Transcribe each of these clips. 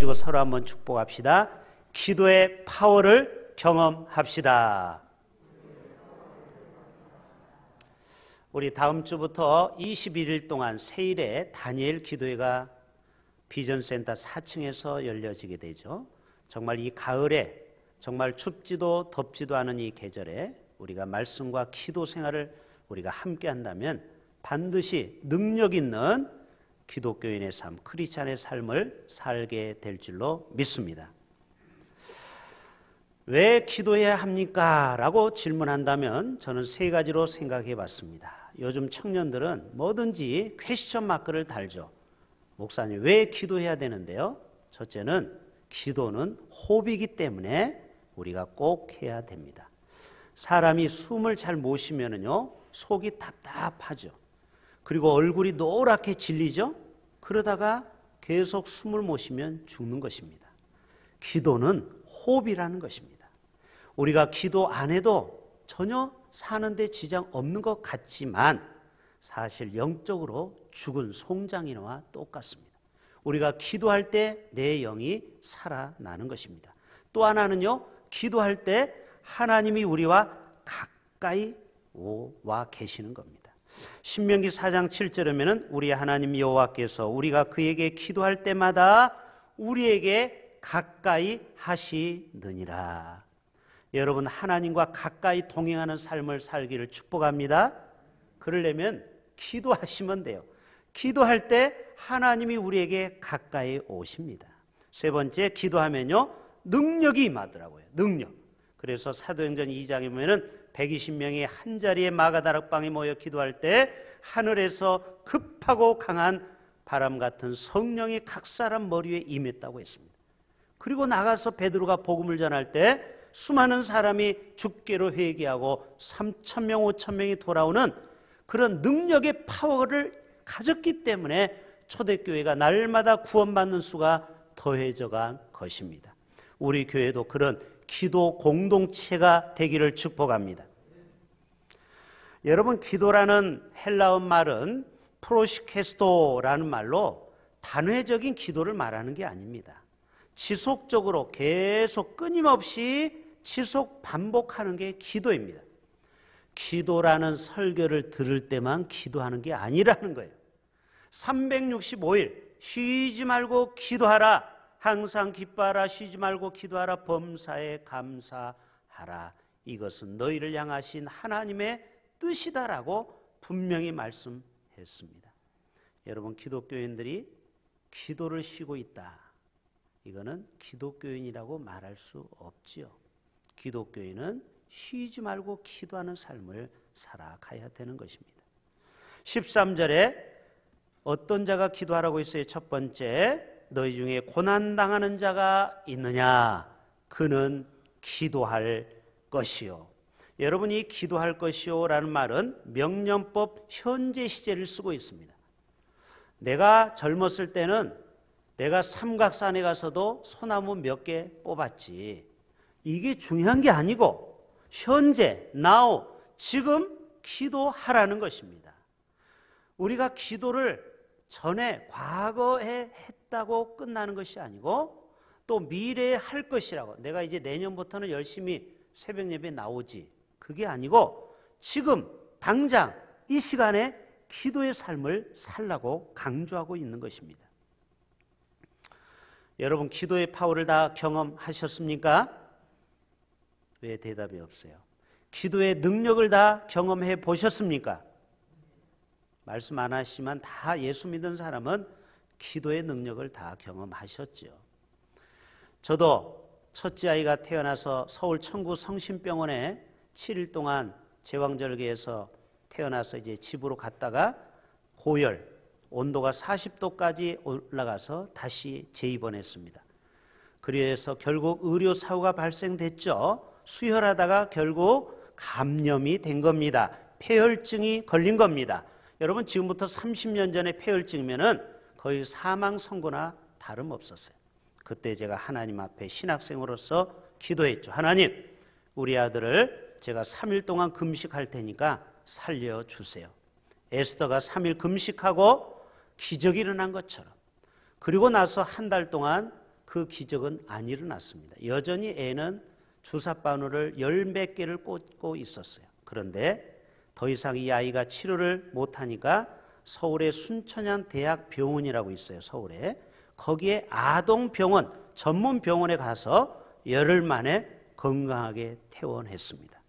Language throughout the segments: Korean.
가지고 서로 한번 축복합시다. 기도의 파워를 경험합시다. 우리 다음 주부터 21일 동안 세일에 다니엘 기도회가 비전센터 4층에서 열려지게 되죠. 정말 이 가을에 정말 춥지도 덥지도 않은 이 계절에 우리가 말씀과 기도 생활을 우리가 함께 한다면 반드시 능력 있는 기독교인의 삶, 크리스찬의 삶을 살게 될 줄로 믿습니다. 왜 기도해야 합니까? 라고 질문한다면 저는 세 가지로 생각해 봤습니다. 요즘 청년들은 뭐든지 퀘스천 마크를 달죠. 목사님, 왜 기도해야 되는데요? 첫째는 기도는 호흡이기 때문에 우리가 꼭 해야 됩니다. 사람이 숨을 잘 못 쉬면은요, 속이 답답하죠. 그리고 얼굴이 노랗게 질리죠. 그러다가 계속 숨을 못 쉬면 죽는 것입니다. 기도는 호흡이라는 것입니다. 우리가 기도 안 해도 전혀 사는데 지장 없는 것 같지만 사실 영적으로 죽은 송장이와 똑같습니다. 우리가 기도할 때 내 영이 살아나는 것입니다. 또 하나는요, 기도할 때 하나님이 우리와 가까이 와 계시는 겁니다. 신명기 4장 7절에 보면 우리 하나님 여호와께서 우리가 그에게 기도할 때마다 우리에게 가까이 하시느니라. 여러분, 하나님과 가까이 동행하는 삶을 살기를 축복합니다. 그러려면 기도하시면 돼요. 기도할 때 하나님이 우리에게 가까이 오십니다. 세 번째, 기도하면요 능력이 임하더라고요. 능력. 그래서 사도행전 2장에 보면은 120명이 한 자리에 마가다락방에 모여 기도할 때 하늘에서 급하고 강한 바람 같은 성령이 각 사람 머리에 임했다고 했습니다. 그리고 나가서 베드로가 복음을 전할 때 수많은 사람이 주께로 회개하고 3,000명, 5,000명이 돌아오는 그런 능력의 파워를 가졌기 때문에 초대교회가 날마다 구원받는 수가 더해져 간 것입니다. 우리 교회도 그런 기도 공동체가 되기를 축복합니다. 여러분, 기도라는 헬라어 말은 프로시케스토라는 말로 단회적인 기도를 말하는 게 아닙니다. 지속적으로 계속 끊임없이 지속 반복하는 게 기도입니다. 기도라는 설교를 들을 때만 기도하는 게 아니라는 거예요. 365일 쉬지 말고 기도하라. 항상 기뻐하라. 쉬지 말고 기도하라. 범사에 감사하라. 이것은 너희를 향하신 하나님의 뜻이다라고 분명히 말씀했습니다. 여러분, 기독교인들이 기도를 쉬고 있다. 이거는 기독교인이라고 말할 수 없지요. 기독교인은 쉬지 말고 기도하는 삶을 살아가야 되는 것입니다. 13절에 어떤 자가 기도하라고 했어요? 첫 번째, 너희 중에 고난당하는 자가 있느냐? 그는 기도할 것이요. 여러분이 기도할 것이요 라는 말은 명령법 현재 시제를 쓰고 있습니다. 내가 젊었을 때는 내가 삼각산에 가서도 소나무 몇 개 뽑았지. 이게 중요한 게 아니고 현재, now, 지금 기도하라는 것입니다. 우리가 기도를 전에 과거에 했다고 끝나는 것이 아니고 또 미래에 할 것이라고, 내가 이제 내년부터는 열심히 새벽 예배에 나오지, 그게 아니고 지금 당장 이 시간에 기도의 삶을 살라고 강조하고 있는 것입니다. 여러분, 기도의 파워를 다 경험하셨습니까? 왜 대답이 없어요? 기도의 능력을 다 경험해 보셨습니까? 말씀 안 하시지만 다 예수 믿은 사람은 기도의 능력을 다 경험하셨죠. 저도 첫째 아이가 태어나서 서울 청구 성심병원에 7일 동안 제왕절개에서 태어나서 이제 집으로 갔다가 고열, 온도가 40도까지 올라가서 다시 재입원했습니다. 그래서 결국 의료사고가 발생됐죠. 수혈하다가 결국 감염이 된 겁니다. 폐혈증이 걸린 겁니다. 여러분, 지금부터 30년 전에 폐혈증이면은 거의 사망 선고나 다름없었어요. 그때 제가 하나님 앞에 신학생으로서 기도했죠. 하나님, 우리 아들을 제가 3일 동안 금식할 테니까 살려주세요. 에스더가 3일 금식하고 기적이 일어난 것처럼, 그리고 나서 한 달 동안 그 기적은 안 일어났습니다. 여전히 애는 주사바늘을 10몇 개를 꽂고 있었어요. 그런데 더 이상 이 아이가 치료를 못하니까 서울의 순천향 대학병원이라고 있어요. 서울에. 거기에 아동병원, 전문병원에 가서 열흘 만에 건강하게 퇴원했습니다.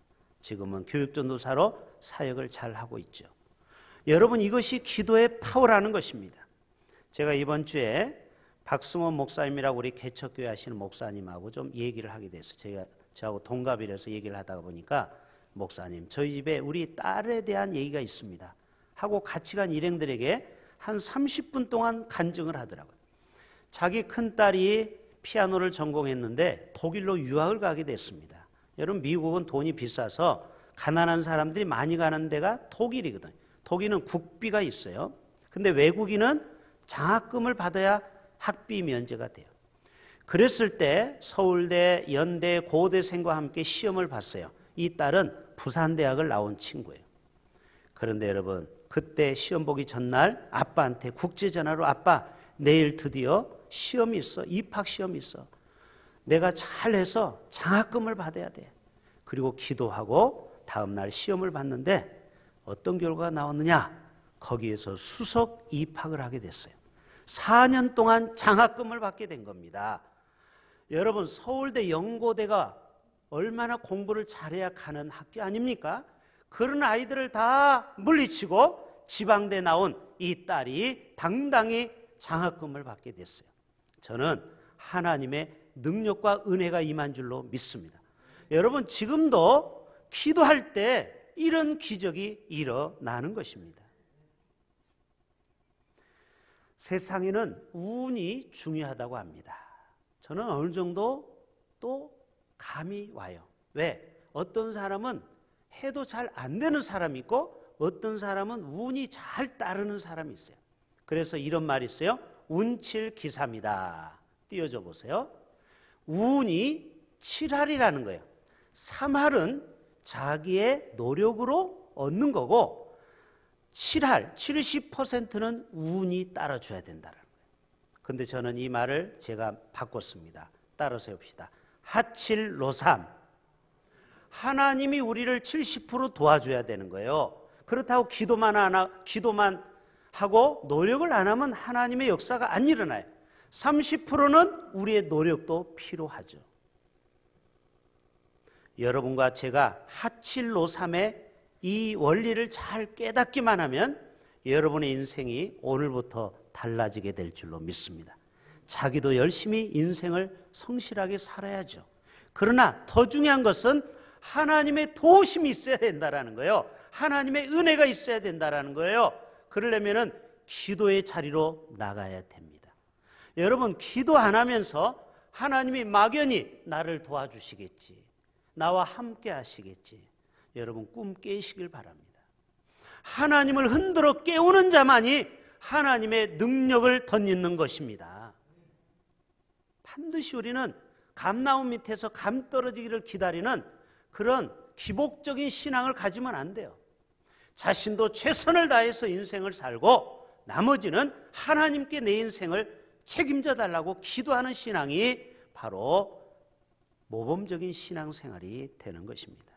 지금은 교육전도사로 사역을 잘 하고 있죠. 여러분, 이것이 기도의 파워라는 것입니다. 제가 이번 주에 박승원 목사님이라고 우리 개척교회 하시는 목사님하고 좀 얘기를 하게 됐어요. 저하고 동갑이라서 얘기를 하다가 보니까 목사님, 저희 집에 우리 딸에 대한 얘기가 있습니다 하고 같이 간 일행들에게 한 30분 동안 간증을 하더라고요. 자기 큰딸이 피아노를 전공했는데 독일로 유학을 가게 됐습니다. 여러분, 미국은 돈이 비싸서 가난한 사람들이 많이 가는 데가 독일이거든요. 독일은 국비가 있어요. 근데 외국인은 장학금을 받아야 학비 면제가 돼요. 그랬을 때 서울대, 연대, 고대생과 함께 시험을 봤어요. 이 딸은 부산대학을 나온 친구예요. 그런데 여러분, 그때 시험 보기 전날 아빠한테 국제전화로 아빠, 내일 드디어 시험이 있어. 입학시험이 있어. 내가 잘해서 장학금을 받아야 돼. 그리고 기도하고 다음날 시험을 봤는데 어떤 결과가 나왔느냐? 거기에서 수석 입학을 하게 됐어요. 4년 동안 장학금을 받게 된 겁니다. 여러분, 서울대 연고대가 얼마나 공부를 잘해야 가는 학교 아닙니까? 그런 아이들을 다 물리치고 지방대 나온 이 딸이 당당히 장학금을 받게 됐어요. 저는 하나님의 능력과 은혜가 임한 줄로 믿습니다. 여러분, 지금도 기도할 때 이런 기적이 일어나는 것입니다. 세상에는 운이 중요하다고 합니다. 저는 어느 정도 또 감이 와요. 왜? 어떤 사람은 해도 잘 안 되는 사람이 있고 어떤 사람은 운이 잘 따르는 사람이 있어요. 그래서 이런 말이 있어요. 운칠기삼이다. 띄워줘 보세요. 운이 7할이라는 거예요. 3할은 자기의 노력으로 얻는 거고 7할, 70%는 운이 따라줘야 된다는 거예요. 그런데 저는 이 말을 제가 바꿨습니다. 따라서 해봅시다. 하칠로삼. 하나님이 우리를 70% 도와줘야 되는 거예요. 그렇다고 기도만 하고 노력을 안 하면 하나님의 역사가 안 일어나요. 30%는 우리의 노력도 필요하죠. 여러분과 제가 하칠로삼의 이 원리를 잘 깨닫기만 하면 여러분의 인생이 오늘부터 달라지게 될 줄로 믿습니다. 자기도 열심히 인생을 성실하게 살아야죠. 그러나 더 중요한 것은 하나님의 도우심이 있어야 된다는 거예요. 하나님의 은혜가 있어야 된다는 거예요. 그러려면 기도의 자리로 나가야 됩니다. 여러분, 기도 안 하면서 하나님이 막연히 나를 도와주시겠지, 나와 함께 하시겠지, 여러분 꿈 깨시길 바랍니다. 하나님을 흔들어 깨우는 자만이 하나님의 능력을 덧입는 것입니다. 반드시 우리는 감나무 밑에서 감 떨어지기를 기다리는 그런 기복적인 신앙을 가지면 안 돼요. 자신도 최선을 다해서 인생을 살고 나머지는 하나님께 내 인생을 책임져 달라고 기도하는 신앙이 바로 모범적인 신앙생활이 되는 것입니다.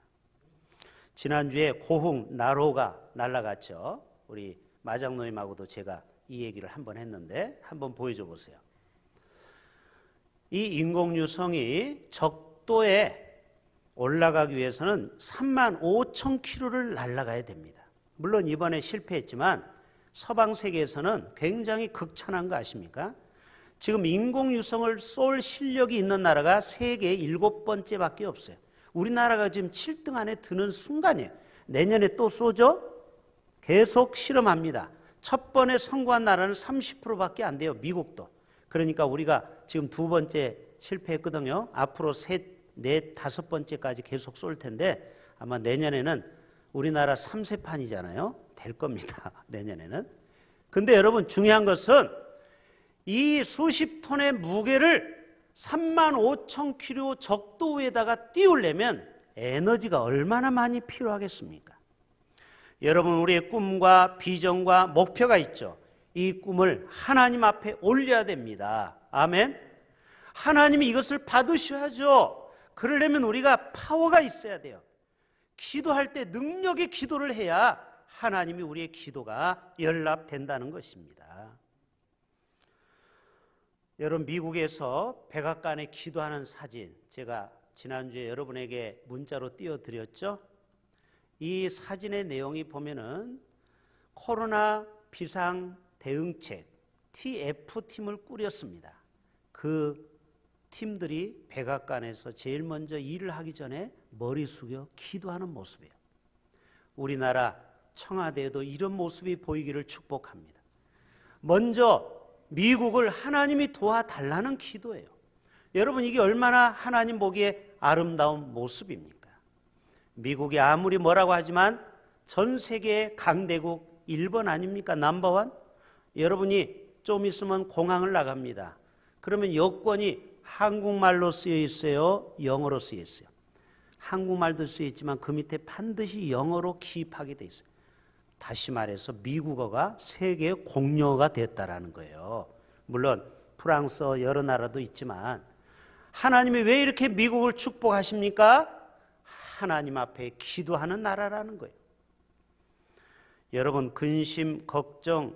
지난주에 고흥 나로가 날아갔죠. 우리 마장노님하고도 제가 이 얘기를 한번 했는데 한번 보여줘 보세요. 이 인공유성이 적도에 올라가기 위해서는 35,000km를 날아가야 됩니다. 물론 이번에 실패했지만 서방 세계에서는 굉장히 극찬한 거 아십니까? 지금 인공유성을 쏠 실력이 있는 나라가 세계 7번째밖에 없어요. 우리나라가 지금 7등 안에 드는 순간이에요. 내년에 또 쏘죠? 계속 실험합니다. 첫 번에 성공한 나라는 30%밖에 안 돼요. 미국도. 그러니까 우리가 지금 2번째 실패했거든요. 앞으로 3, 4, 5번째까지 계속 쏠 텐데 아마 내년에는 우리나라 3세판이잖아요. 될 겁니다. 내년에는. 근데 여러분, 중요한 것은 이 수십 톤의 무게를 35,000km 적도 위에다가 띄우려면 에너지가 얼마나 많이 필요하겠습니까? 여러분, 우리의 꿈과 비전과 목표가 있죠. 이 꿈을 하나님 앞에 올려야 됩니다. 아멘. 하나님이 이것을 받으셔야죠. 그러려면 우리가 파워가 있어야 돼요. 기도할 때 능력의 기도를 해야 하나님이 우리의 기도가 연락된다는 것입니다. 여러분, 미국에서 백악관에 기도하는 사진 제가 지난주에 여러분에게 문자로 띄워드렸죠. 이 사진의 내용이 보면은 코로나 비상 대응책 TF팀을 꾸렸습니다. 그 팀들이 백악관에서 제일 먼저 일을 하기 전에 머리 숙여 기도하는 모습이에요. 우리나라 청와대에도 이런 모습이 보이기를 축복합니다. 먼저 미국을 하나님이 도와달라는 기도예요. 여러분, 이게 얼마나 하나님 보기에 아름다운 모습입니까? 미국이 아무리 뭐라고 하지만 전 세계의 강대국 1번 아닙니까? 넘버원? 여러분이 좀 있으면 공항을 나갑니다. 그러면 여권이 한국말로 쓰여 있어요? 영어로 쓰여 있어요? 한국말도 쓰여 있지만 그 밑에 반드시 영어로 기입하게 돼 있어요. 다시 말해서 미국어가 세계의 공용어가 됐다라는 거예요. 물론 프랑스어 여러 나라도 있지만 하나님이 왜 이렇게 미국을 축복하십니까? 하나님 앞에 기도하는 나라라는 거예요. 여러분, 근심, 걱정,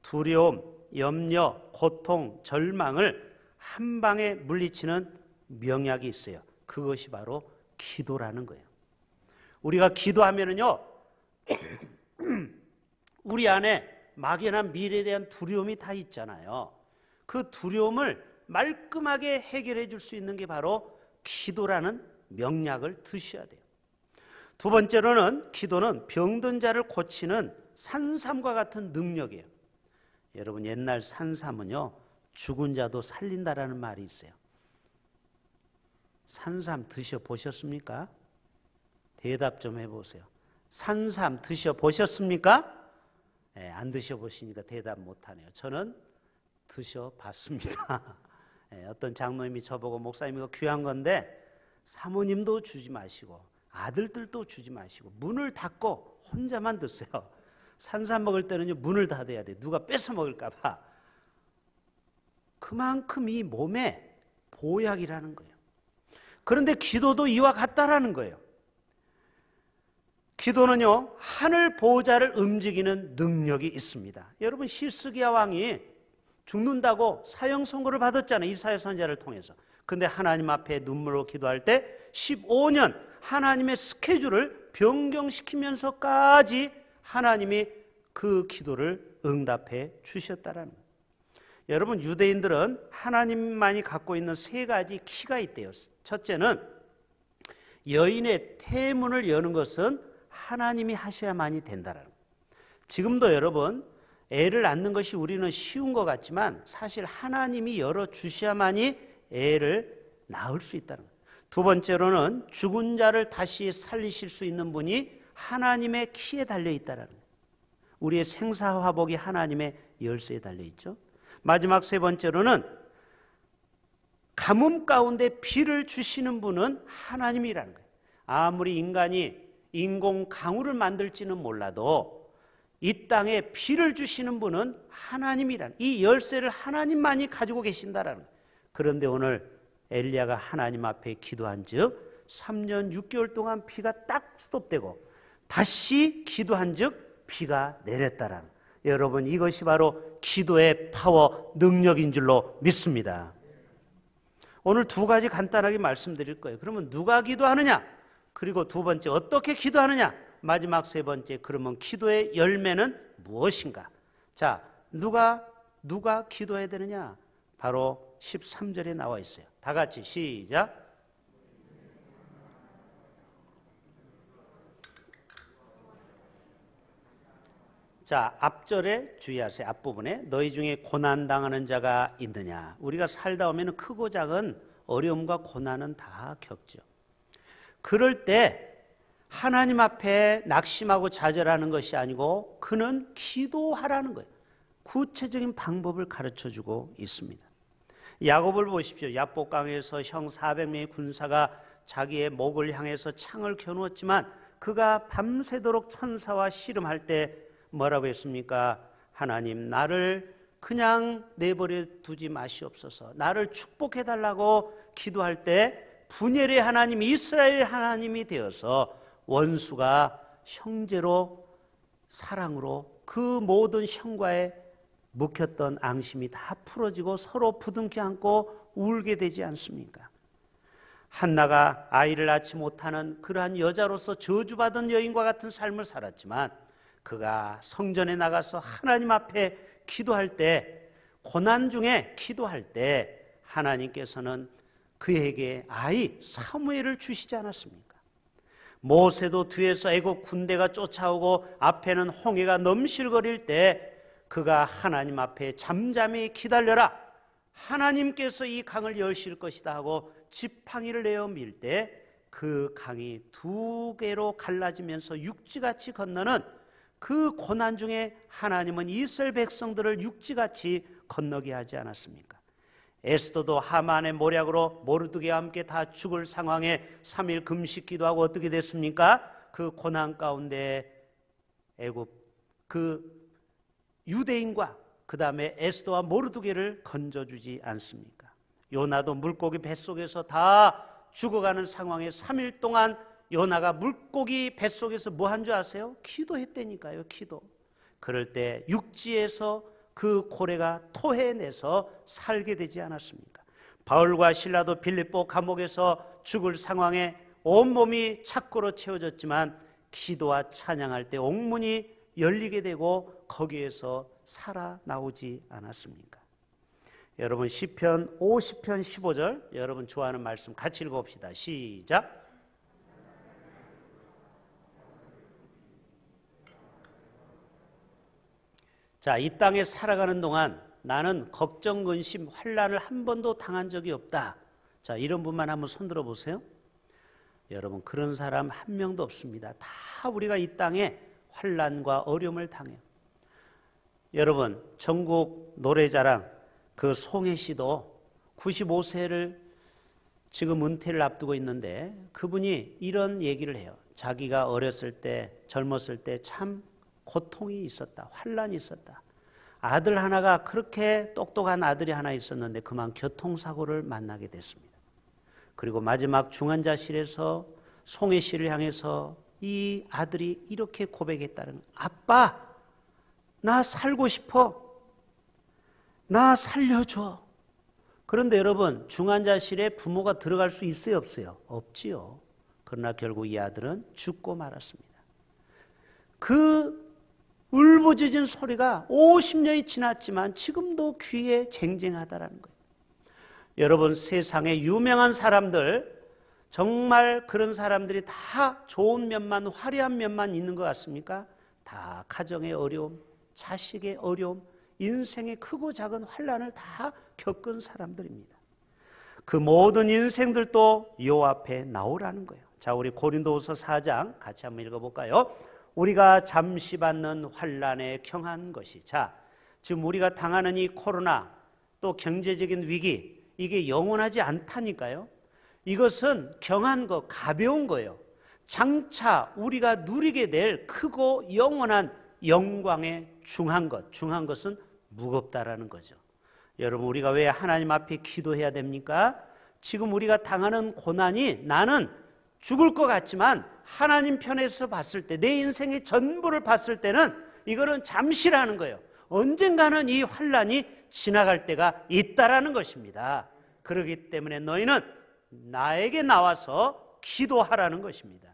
두려움, 염려, 고통, 절망을 한 방에 물리치는 명약이 있어요. 그것이 바로 기도라는 거예요. 우리가 기도하면은요, 우리 안에 막연한 미래에 대한 두려움이 다 있잖아요. 그 두려움을 말끔하게 해결해 줄 수 있는 게 바로 기도라는 명약을 드셔야 돼요. 두 번째로는 기도는 병든 자를 고치는 산삼과 같은 능력이에요. 여러분, 옛날 산삼은요, 죽은 자도 살린다라는 말이 있어요. 산삼 드셔보셨습니까? 대답 좀 해보세요. 산삼 드셔보셨습니까? 네, 안 드셔보시니까 대답 못하네요. 저는 드셔봤습니다. 네, 어떤 장로님이 저보고 목사님 이거 귀한 건데 사모님도 주지 마시고 아들들도 주지 마시고 문을 닫고 혼자만 드세요. 산삼 먹을 때는요, 문을 닫아야 돼요. 누가 뺏어 먹을까 봐. 그만큼 이 몸에 보약이라는 거예요. 그런데 기도도 이와 같다라는 거예요. 기도는요, 하늘 보호자를 움직이는 능력이 있습니다. 여러분, 히스기야 왕이 죽는다고 사형 선고를 받았잖아요. 이사야 선지자를 통해서. 근데 하나님 앞에 눈물로 기도할 때 15년 하나님의 스케줄을 변경시키면서까지 하나님이 그 기도를 응답해 주셨다라는 거예요. 여러분, 유대인들은 하나님만이 갖고 있는 세 가지 키가 있대요. 첫째는 여인의 태문을 여는 것은 하나님이 하셔야만이 된다라는 거예요. 지금도 여러분, 애를 낳는 것이 우리는 쉬운 것 같지만 사실 하나님이 열어주셔야만이 애를 낳을 수 있다는 거예요. 두 번째로는 죽은 자를 다시 살리실 수 있는 분이 하나님의 키에 달려있다는 거예요. 우리의 생사화복이 하나님의 열쇠에 달려있죠. 마지막 세 번째로는 가뭄 가운데 비를 주시는 분은 하나님이라는 거예요. 아무리 인간이 인공 강우를 만들지는 몰라도 이 땅에 비를 주시는 분은 하나님이라는, 이 열쇠를 하나님만이 가지고 계신다라는 거예요. 그런데 오늘 엘리야가 하나님 앞에 기도한 즉 3년 6개월 동안 비가 딱 스톱되고 다시 기도한 즉 비가 내렸다라는 거예요. 여러분, 이것이 바로 기도의 파워, 능력인 줄로 믿습니다. 오늘 두 가지 간단하게 말씀드릴 거예요. 그러면 누가 기도하느냐? 그리고 두 번째, 어떻게 기도하느냐? 마지막 세 번째, 그러면 기도의 열매는 무엇인가? 자, 누가 기도해야 되느냐? 바로 13절에 나와 있어요. 다 같이 시작. 자, 앞절에 주의하세요. 앞부분에 너희 중에 고난당하는 자가 있느냐? 우리가 살다 보면 크고 작은 어려움과 고난은 다 겪죠. 그럴 때 하나님 앞에 낙심하고 좌절하는 것이 아니고 그는 기도하라는 거예요. 구체적인 방법을 가르쳐주고 있습니다. 야곱을 보십시오. 야복강에서 형 400명의 군사가 자기의 목을 향해서 창을 켜놓았지만 그가 밤새도록 천사와 씨름할 때 뭐라고 했습니까? 하나님, 나를 그냥 내버려 두지 마시옵소서. 나를 축복해 달라고 기도할 때 분열의 하나님, 이스라엘의 하나님이 되어서 원수가 형제로, 사랑으로 그 모든 형과에 묵혔던 앙심이 다 풀어지고 서로 부둥켜 안고 울게 되지 않습니까? 한나가 아이를 낳지 못하는 그러한 여자로서 저주받은 여인과 같은 삶을 살았지만 그가 성전에 나가서 하나님 앞에 기도할 때, 고난 중에 기도할 때 하나님께서는 그에게 아이 사무엘을 주시지 않았습니까? 모세도 뒤에서 애국 군대가 쫓아오고 앞에는 홍해가 넘실거릴 때 그가 하나님 앞에 잠잠히 기다려라, 하나님께서 이 강을 여실 것이다 하고 지팡이를 내어 밀 때 그 강이 두 개로 갈라지면서 육지같이 건너는 그 고난 중에 하나님은 이스라엘 백성들을 육지같이 건너게 하지 않았습니까? 에스더도 하만의 모략으로 모르드게와 함께 다 죽을 상황에 3일 금식 기도하고 어떻게 됐습니까? 그 고난 가운데 애굽 그 유대인과 그 다음에 에스더와 모르드게를 건져주지 않습니까? 요나도 물고기 뱃속에서 다 죽어가는 상황에 3일 동안 요나가 물고기 뱃속에서 뭐 한 줄 아세요? 기도했다니까요. 기도. 그럴 때 육지에서 그 고래가 토해내서 살게 되지 않았습니까? 바울과 실라도 빌립보 감옥에서 죽을 상황에 온몸이 착고로 채워졌지만 기도와 찬양할 때 옥문이 열리게 되고 거기에서 살아나오지 않았습니까? 여러분 시편 50편 15절 여러분 좋아하는 말씀 같이 읽어봅시다. 시작. 자, 이 땅에 살아가는 동안 나는 걱정, 근심, 환난을 한 번도 당한 적이 없다. 자, 이런 분만 한번 손들어 보세요. 여러분 그런 사람 한 명도 없습니다. 다 우리가 이 땅에 환난과 어려움을 당해요. 여러분 전국 노래자랑 그 송혜 씨도 95세를 지금 은퇴를 앞두고 있는데 그분이 이런 얘기를 해요. 자기가 어렸을 때, 젊었을 때 참 고통이 있었다. 환난이 있었다. 아들 하나가 그렇게 똑똑한 아들이 하나 있었는데 그만 교통사고를 만나게 됐습니다. 그리고 마지막 중환자실에서 송혜 씨를 향해서 이 아들이 이렇게 고백했다는 거예요. 아빠, 나 살고 싶어. 나 살려줘. 그런데 여러분 중환자실에 부모가 들어갈 수 있어요, 없어요? 없지요. 그러나 결국 이 아들은 죽고 말았습니다. 그 울부짖은 소리가 50년이 지났지만 지금도 귀에 쟁쟁하다라는 거예요. 여러분 세상에 유명한 사람들 정말 그런 사람들이 다 좋은 면만, 화려한 면만 있는 것 같습니까? 다 가정의 어려움, 자식의 어려움, 인생의 크고 작은 환난을 다 겪은 사람들입니다. 그 모든 인생들도 요 앞에 나오라는 거예요. 자, 우리 고린도후서 4장 같이 한번 읽어볼까요? 우리가 잠시 받는 환난에 경한 것이, 자, 지금 우리가 당하는 이 코로나 또 경제적인 위기, 이게 영원하지 않다니까요. 이것은 경한 것, 가벼운 거예요. 장차 우리가 누리게 될 크고 영원한 영광의 중한 것, 중한 것은 무겁다라는 거죠. 여러분 우리가 왜 하나님 앞에 기도해야 됩니까? 지금 우리가 당하는 고난이 나는 죽을 것 같지만 하나님 편에서 봤을 때, 내 인생의 전부를 봤을 때는 이거는 잠시라는 거예요. 언젠가는 이 환난이 지나갈 때가 있다라는 것입니다. 그렇기 때문에 너희는 나에게 나와서 기도하라는 것입니다.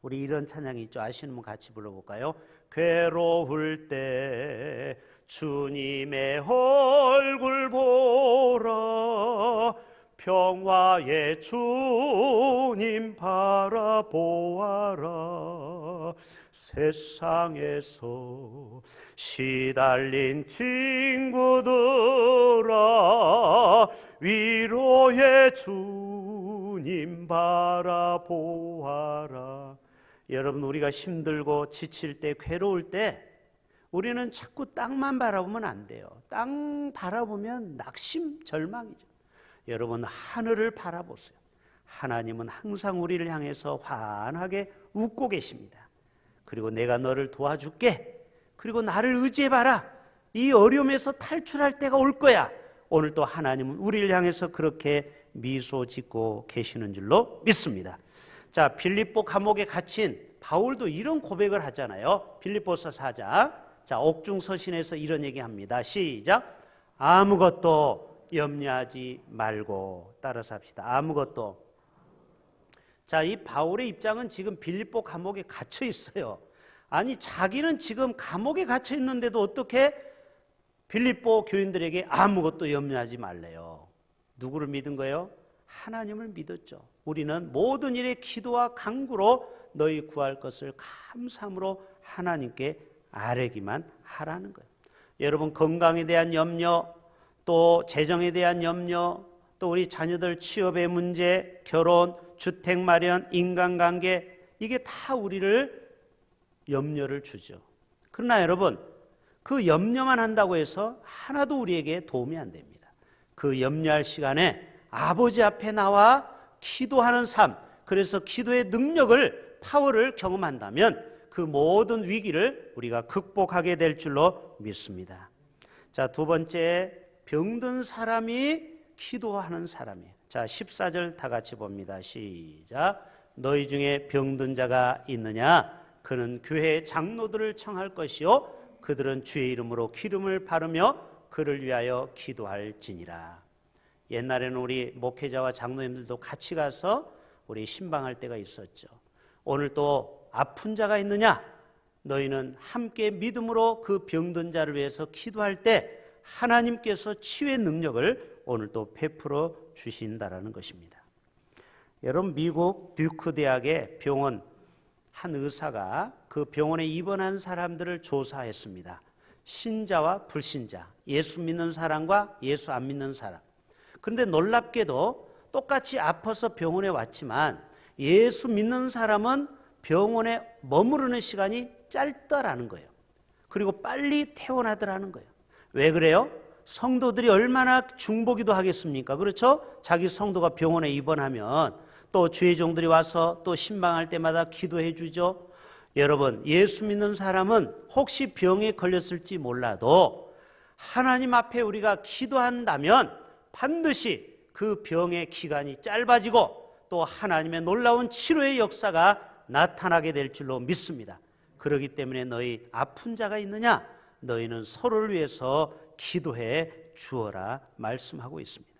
우리 이런 찬양이 있죠. 아시는 분 같이 불러볼까요? 괴로울 때 주님의 얼굴 보라, 평화의 주님 바라보아라. 세상에서 시달린 친구들아, 위로의 주님 바라보아라. 여러분 우리가 힘들고 지칠 때, 괴로울 때 우리는 자꾸 땅만 바라보면 안 돼요. 땅 바라보면 낙심, 절망이죠. 여러분 하늘을 바라보세요. 하나님은 항상 우리를 향해서 환하게 웃고 계십니다. 그리고 내가 너를 도와줄게. 그리고 나를 의지해봐라. 이 어려움에서 탈출할 때가 올 거야. 오늘 또 하나님은 우리를 향해서 그렇게 미소 짓고 계시는 줄로 믿습니다. 자, 빌립보 감옥에 갇힌 바울도 이런 고백을 하잖아요. 빌립보서 4장. 자, 옥중서신에서 이런 얘기합니다. 시작. 아무것도 염려하지 말고. 따라서 합시다. 아무것도. 자, 이 바울의 입장은 지금 빌립보 감옥에 갇혀 있어요. 아니, 자기는 지금 감옥에 갇혀 있는데도 어떻게 빌립보 교인들에게 아무것도 염려하지 말래요. 누구를 믿은 거예요? 하나님을 믿었죠. 우리는 모든 일에 기도와 간구로 너희 구할 것을 감사함으로 하나님께 아뢰기만 하라는 거예요. 여러분, 건강에 대한 염려, 또 재정에 대한 염려, 또 우리 자녀들 취업의 문제, 결혼, 주택 마련, 인간관계, 이게 다 우리를 염려를 주죠. 그러나 여러분, 그 염려만 한다고 해서 하나도 우리에게 도움이 안 됩니다. 그 염려할 시간에 아버지 앞에 나와 기도하는 삶, 그래서 기도의 능력을, 파워를 경험한다면 그 모든 위기를 우리가 극복하게 될 줄로 믿습니다. 자, 두 번째, 병든 사람이 기도하는 사람이에요. 자, 14절 다 같이 봅니다. 시작. 너희 중에 병든 자가 있느냐? 그는 교회의 장로들을 청할 것이요 그들은 주의 이름으로 기름을 바르며 그를 위하여 기도할지니라. 옛날에는 우리 목회자와 장로님들도 같이 가서 우리 신방할 때가 있었죠. 오늘 또 아픈 자가 있느냐? 너희는 함께 믿음으로 그 병든 자를 위해서 기도할 때 하나님께서 치유의 능력을 오늘 또 베풀어 주신다라는 것입니다. 여러분, 미국 듀크 대학의 병원 한 의사가 그 병원에 입원한 사람들을 조사했습니다. 신자와 불신자, 예수 믿는 사람과 예수 안 믿는 사람. 그런데 놀랍게도 똑같이 아파서 병원에 왔지만 예수 믿는 사람은 병원에 머무르는 시간이 짧다라는 거예요. 그리고 빨리 퇴원하더라는 거예요. 왜 그래요? 성도들이 얼마나 중보기도 하겠습니까? 그렇죠? 자기 성도가 병원에 입원하면 또 주의 종들이 와서 또 신방할 때마다 기도해 주죠. 여러분, 예수 믿는 사람은 혹시 병에 걸렸을지 몰라도 하나님 앞에 우리가 기도한다면 반드시 그 병의 기간이 짧아지고 또 하나님의 놀라운 치료의 역사가 나타나게 될 줄로 믿습니다. 그렇기 때문에 너희 아픈 자가 있느냐? 너희는 서로를 위해서 기도해 주어라 말씀하고 있습니다.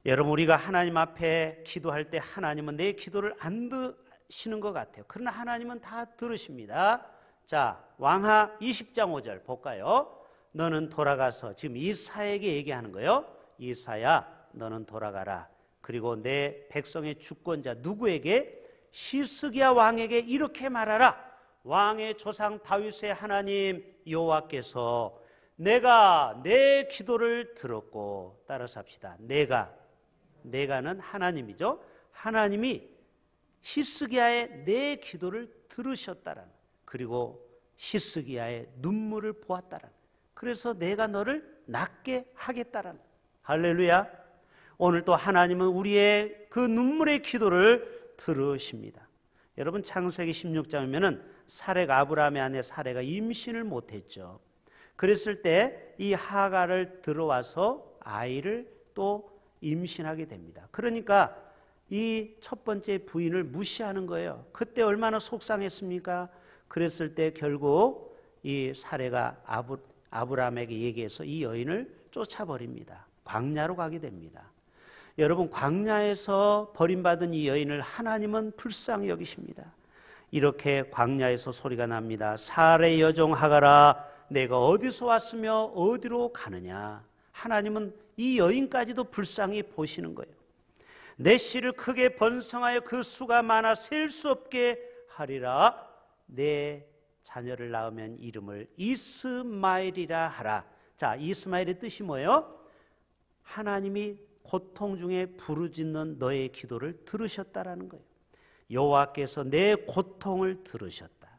여러분, 우리가 하나님 앞에 기도할 때 하나님은 내 기도를 안 드시는 것 같아요. 그러나 하나님은 다 들으십니다. 자, 왕하 20장 5절 볼까요? 너는 돌아가서, 지금 이사야에게 얘기하는 거예요. 이사야, 너는 돌아가라. 그리고 내 백성의 주권자 누구에게? 히스기야 왕에게 이렇게 말하라. 왕의 조상 다윗의 하나님 여호와께서 내가 내 기도를 들었고, 따라서 합시다. 내가는 하나님이죠. 하나님이 히스기야의 내 기도를 들으셨다라는, 그리고 히스기야의 눈물을 보았다라는, 그래서 내가 너를 낫게 하겠다라는. 할렐루야. 오늘 또 하나님은 우리의 그 눈물의 기도를 들으십니다. 여러분, 창세기 16장이면은 사레가, 아브라함의 아내 사레가 임신을 못했죠. 그랬을 때 이 하가를 들어와서 아이를 또 임신하게 됩니다. 그러니까 이 첫 번째 부인을 무시하는 거예요. 그때 얼마나 속상했습니까? 그랬을 때 결국 이 사레가 아브라함에게 얘기해서 이 여인을 쫓아버립니다. 광야로 가게 됩니다. 여러분, 광야에서 버림받은 이 여인을 하나님은 불쌍히 여기십니다. 이렇게 광야에서 소리가 납니다. 사레 여종 하가라, 내가 어디서 왔으며 어디로 가느냐. 하나님은 이 여인까지도 불쌍히 보시는 거예요. 내 씨를 크게 번성하여 그 수가 많아 셀 수 없게 하리라. 내 자녀를 낳으면 이름을 이스마엘이라 하라. 자, 이스마엘의 뜻이 뭐예요? 하나님이 고통 중에 부르짖는 너의 기도를 들으셨다라는 거예요. 여호와께서 내 고통을 들으셨다.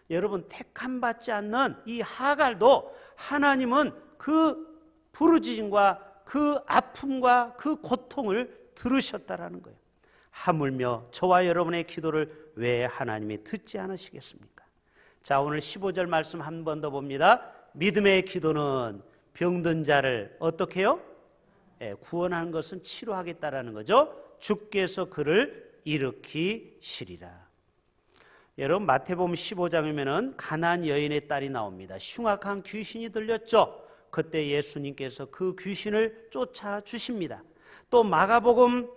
여러분, 택함 받지 않는 이 하갈도 하나님은 그 부르짖음과 그 아픔과 그 고통을 들으셨다라는 거예요. 하물며 저와 여러분의 기도를 왜 하나님이 듣지 않으시겠습니까? 자, 오늘 15절 말씀 한 번 더 봅니다. 믿음의 기도는 병든 자를 어떻게 해요? 구원하는 것은 치료하겠다라는 거죠. 주께서 그를 일으키시리라. 여러분 마태복음 15장이면은 가나안 여인의 딸이 나옵니다. 흉악한 귀신이 들렸죠. 그때 예수님께서 그 귀신을 쫓아 주십니다. 또 마가복음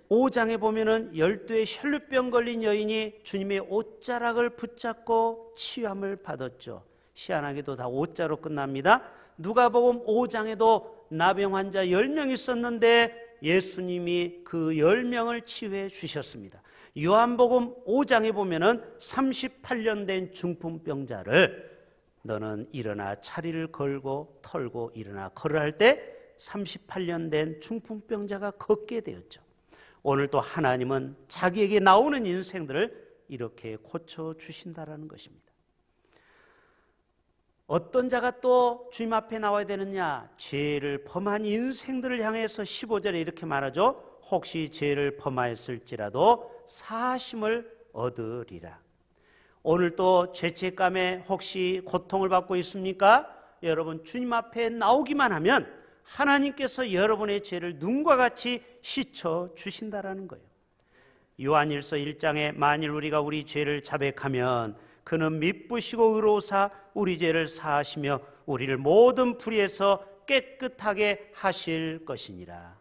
5장에 보면은 12의 혈루병 걸린 여인이 주님의 옷자락을 붙잡고 치유함을 받았죠. 희한하게도 다 옷자로 끝납니다. 누가복음 5장에도 나병 환자 10명 있었는데 예수님이 그 10명을 치유해 주셨습니다. 요한복음 5장에 보면은 38년 된 중풍병자를 너는 일어나 차리를 걸고 털고 일어나 걸으라 할 때 38년 된 중풍병자가 걷게 되었죠. 오늘 또 하나님은 자기에게 나오는 인생들을 이렇게 고쳐주신다는 것입니다. 어떤 자가 또 주님 앞에 나와야 되느냐? 죄를 범한 인생들을 향해서 15절에 이렇게 말하죠. 혹시 죄를 범하였을지라도 사하심을 얻으리라. 오늘 또 죄책감에 혹시 고통을 받고 있습니까? 여러분 주님 앞에 나오기만 하면 하나님께서 여러분의 죄를 눈과 같이 씻어 주신다라는 거예요. 요한일서 1장에 만일 우리가 우리 죄를 자백하면 그는 미쁘시고 의로우사 우리 죄를 사하시며 우리를 모든 불의에서 깨끗하게 하실 것이니라.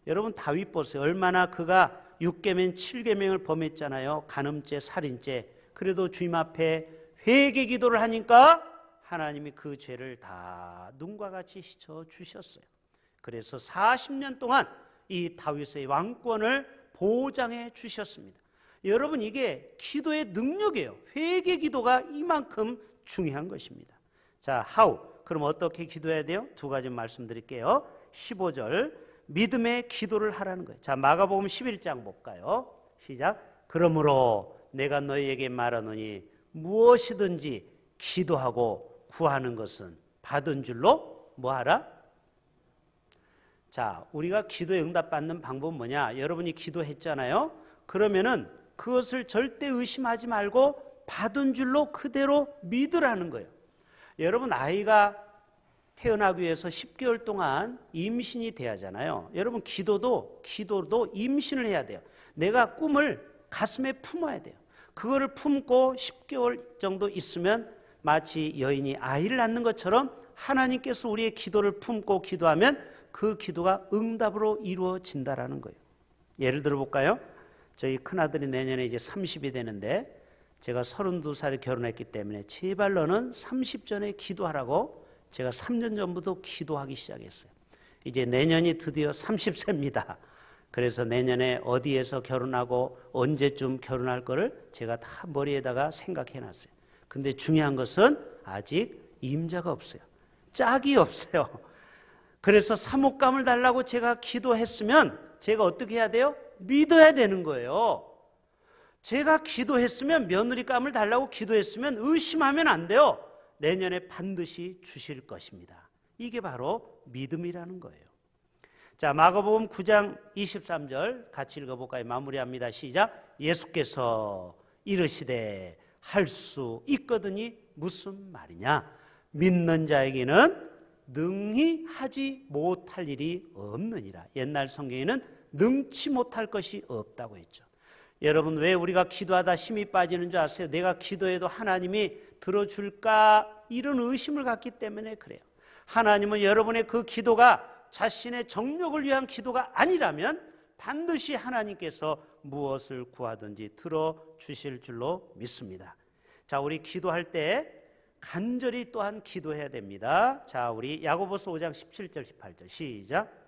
여러분 다윗 보세요. 얼마나 그가 6계명 7계명을 범했잖아요. 간음죄, 살인죄. 그래도 주님 앞에 회개 기도를 하니까 하나님이 그 죄를 다 눈과 같이 씻어 주셨어요. 그래서 40년 동안 이 다윗의 왕권을 보장해 주셨습니다. 여러분 이게 기도의 능력이에요. 회개 기도가 이만큼 중요한 것입니다. 자, how? 그럼 어떻게 기도해야 돼요? 두 가지 말씀드릴게요. 15절 믿음의 기도를 하라는 거예요. 자, 마가복음 11장 볼까요? 시작. 그러므로 내가 너희에게 말하노니 무엇이든지 기도하고 구하는 것은 받은 줄로 뭐하라? 자, 우리가 기도에 응답받는 방법은 뭐냐? 여러분이 기도했잖아요. 그러면은 그것을 절대 의심하지 말고 받은 줄로 그대로 믿으라는 거예요. 여러분 아이가 태어나기 위해서 10개월 동안 임신이 돼야 하잖아요. 여러분 기도도 임신을 해야 돼요. 내가 꿈을 가슴에 품어야 돼요. 그거를 품고 10개월 정도 있으면 마치 여인이 아이를 낳는 것처럼 하나님께서 우리의 기도를 품고 기도하면 그 기도가 응답으로 이루어진다라는 거예요. 예를 들어 볼까요? 저희 큰아들이 내년에 이제 30이 되는데 제가 32살에 결혼했기 때문에 제발 너는 30 전에 기도하라고 제가 3년 전부터 기도하기 시작했어요. 이제 내년이 드디어 30세입니다. 그래서 내년에 어디에서 결혼하고 언제쯤 결혼할 거를 제가 다 머리에다가 생각해 놨어요. 근데 중요한 것은 아직 임자가 없어요. 짝이 없어요. 그래서 사목감을 달라고 제가 기도했으면 제가 어떻게 해야 돼요? 믿어야 되는 거예요. 제가 기도했으면 며느리감을 달라고 기도했으면 의심하면 안 돼요. 내년에 반드시 주실 것입니다. 이게 바로 믿음이라는 거예요. 자, 마가복음 9장 23절 같이 읽어볼까요? 마무리합니다. 시작. 예수께서 이르시되 할 수 있거든이 무슨 말이냐? 믿는 자에게는 능히 하지 못할 일이 없느니라. 옛날 성경에는 능치 못할 것이 없다고 했죠. 여러분 왜 우리가 기도하다 힘이 빠지는 줄 아세요? 내가 기도해도 하나님이 들어줄까? 이런 의심을 갖기 때문에 그래요. 하나님은 여러분의 그 기도가 자신의 정욕을 위한 기도가 아니라면 반드시 하나님께서 무엇을 구하든지 들어주실 줄로 믿습니다. 자, 우리 기도할 때 간절히 또한 기도해야 됩니다. 자, 우리 야고보서 5장 17절 18절 시작.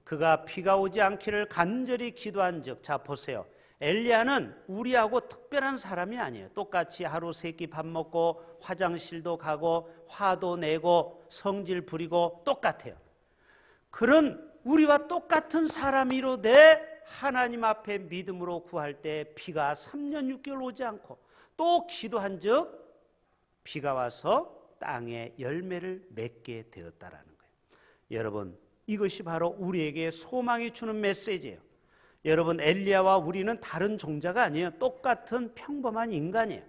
그가 비가 오지 않기를 간절히 기도한즉, 자 보세요. 엘리야는 우리하고 특별한 사람이 아니에요. 똑같이 하루 세 끼 밥 먹고 화장실도 가고 화도 내고 성질 부리고 똑같아요. 그런 우리와 똑같은 사람이로되 하나님 앞에 믿음으로 구할 때 비가 3년 6개월 오지 않고 또 기도한즉 비가 와서 땅에 열매를 맺게 되었다라는 거예요. 여러분 이것이 바로 우리에게 소망이 주는 메시지예요. 여러분 엘리야와 우리는 다른 종자가 아니에요. 똑같은 평범한 인간이에요.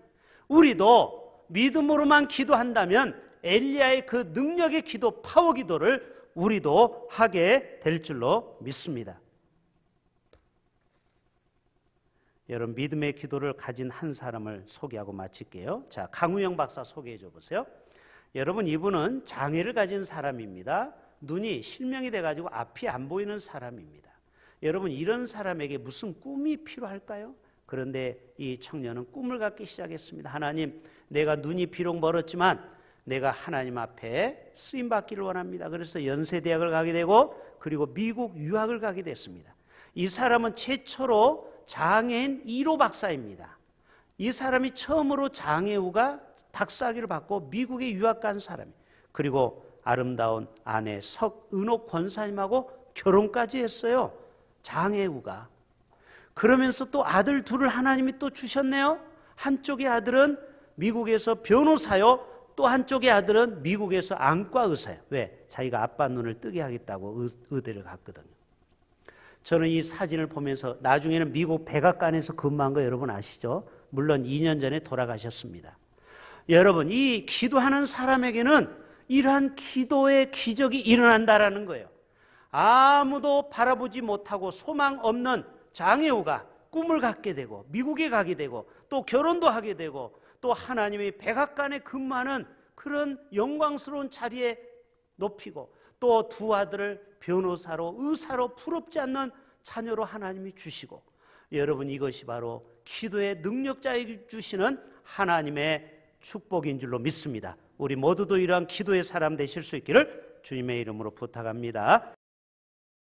우리도 믿음으로만 기도한다면 엘리야의 그 능력의 기도, 파워 기도를 우리도 하게 될 줄로 믿습니다. 여러분, 믿음의 기도를 가진 한 사람을 소개하고 마칠게요. 자, 강우영 박사 소개해 줘 보세요. 여러분, 이분은 장애를 가진 사람입니다. 눈이 실명이 돼가지고 앞이 안 보이는 사람입니다. 여러분, 이런 사람에게 무슨 꿈이 필요할까요? 그런데 이 청년은 꿈을 갖기 시작했습니다. 하나님, 내가 눈이 비록 멀었지만 내가 하나님 앞에 쓰임받기를 원합니다. 그래서 연세대학을 가게 되고 그리고 미국 유학을 가게 됐습니다. 이 사람은 최초로 장애인 1호 박사입니다. 이 사람이 처음으로 장애우가 박사학위를 받고 미국에 유학 간 사람이에요. 그리고 아름다운 아내 석은옥 권사님하고 결혼까지 했어요. 장애우가. 그러면서 또 아들 둘을 하나님이 또 주셨네요. 한쪽의 아들은 미국에서 변호사요. 또 한쪽의 아들은 미국에서 안과 의사예요. 왜? 자기가 아빠 눈을 뜨게 하겠다고 의대를 갔거든요. 저는 이 사진을 보면서 나중에는 미국 백악관에서 근무한 거 여러분 아시죠? 물론 2년 전에 돌아가셨습니다. 여러분, 이 기도하는 사람에게는 이러한 기도의 기적이 일어난다라는 거예요. 아무도 바라보지 못하고 소망 없는 장애우가 꿈을 갖게 되고 미국에 가게 되고 또 결혼도 하게 되고 또 하나님이 백악관에 근무하는 그런 영광스러운 자리에 높이고 또 두 아들을 변호사로 의사로 부럽지 않는 자녀로 하나님이 주시고, 여러분, 이것이 바로 기도의 능력자에게 주시는 하나님의 축복인 줄로 믿습니다. 우리 모두도 이러한 기도의 사람 되실 수 있기를 주님의 이름으로 부탁합니다.